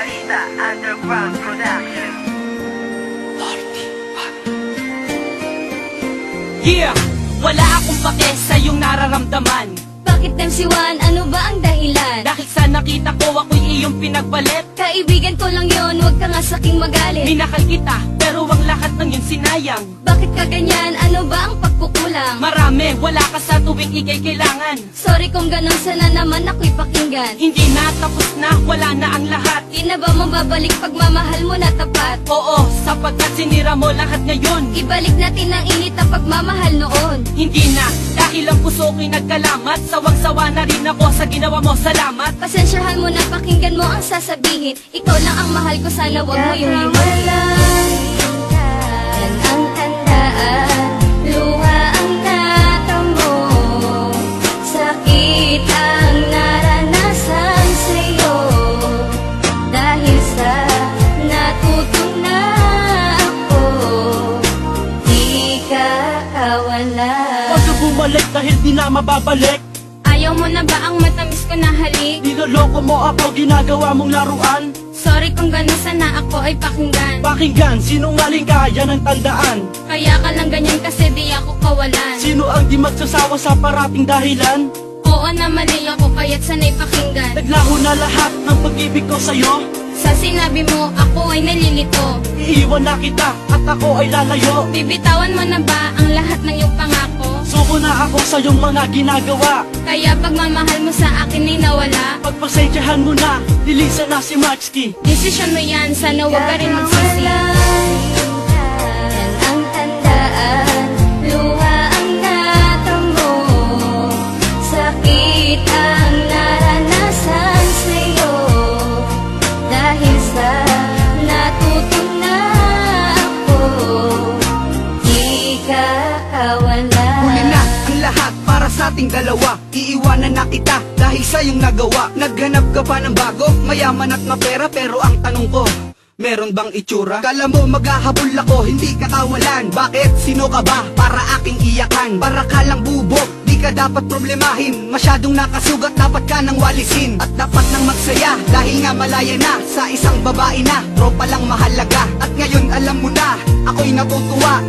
Balita Underground Production. Yeah! Wala akong pake sa iyong nararamdaman. Bakit MC1? Ano ba ang dahilan? Dahil sa nakita ko ako'y iyong pinagbalit. Kaibigan ko lang yon, huwag ka nga saking magalit. Minakal kita, pero ang lahat ng yun sinayang. Bakit ka ganyan? Ano ba ang pagkukulang? Marami, wala ka sa tuwing ikay kailangan. Sorry kung ganun, sana naman ako'y pakinggan. Hindi na, tapos na, wala na ang lahat. Di na ba mababalik pagmamahal mo na tapat? Oo, sapagkat sinira mo lahat ngayon. Ibalik natin ang init na pagmamahal noon. Hindi na, dahil ang puso ko'y nagkalamat. Sawang-sawa na rin ako sa ginawa mo, salamat. Pasensyahan mo na, pakinggan mo ang sasabihin. Ikaw lang ang mahal ko, sana wag mo yung iwanan. Yan ang tandaan, luha ang natamo, sakit ang naranasan sa'yo. Dahil sa natutunan ako, di ka kawalan. Huwag ka bumalik dahil di na mababalik. Ayaw mo na ba ang matamis ko na halik? Niloloko mo ako, ginagawa mong laruan. Sorry kung ganun, sana ako ay pakinggan. Pakinggan, sinungaling ka, yan ang tandaan. Kaya ka lang ganyan kasi di ako kawalan. Sino ang di magsasawa sa parating dahilan? Oo na mali ako, kaya't sana'y pakinggan. Naglaho na lahat ng pag-ibig ko sa'yo. Sa sinabi mo, ako ay nalilito. Iiwan na kita at ako ay lalayo. Bibitawan mo na ba ang lahat ng iyong pangako? Suko na ako sa iyong mga ginagawa. Kaya pagmamahal mo sa akin ay nawala. Pagpasensyahan mo na, lilisan na si Maxky. Desisyon mo yan, sana huwag ka rin magsisi. Yan ang tandaan, luha ang natamo, sakit ang naranasan sa'yo. Dahil sa natutunan ako, di ka kawalan. Huli na ang lahat para sa ating dalawa. Iiwanan na kita dahil sa iyong nagawa. Naghanap ka pa ng bago, mayaman at mapera. Pero ang tanong ko, meron bang itsura? Kala mo maghahabol ako, hindi ka kawalan. Bakit? Sino ka ba para aking iyakan? Para ka lang bubog, di ka dapat problemahin. Masyadong nakasugat, dapat ka nang walisin. At dapat nang magsaya, dahil nga malaya na. Sa isang babae na, tropa lang mahalaga. At ngayon alam mo na, ako'y natutuwa.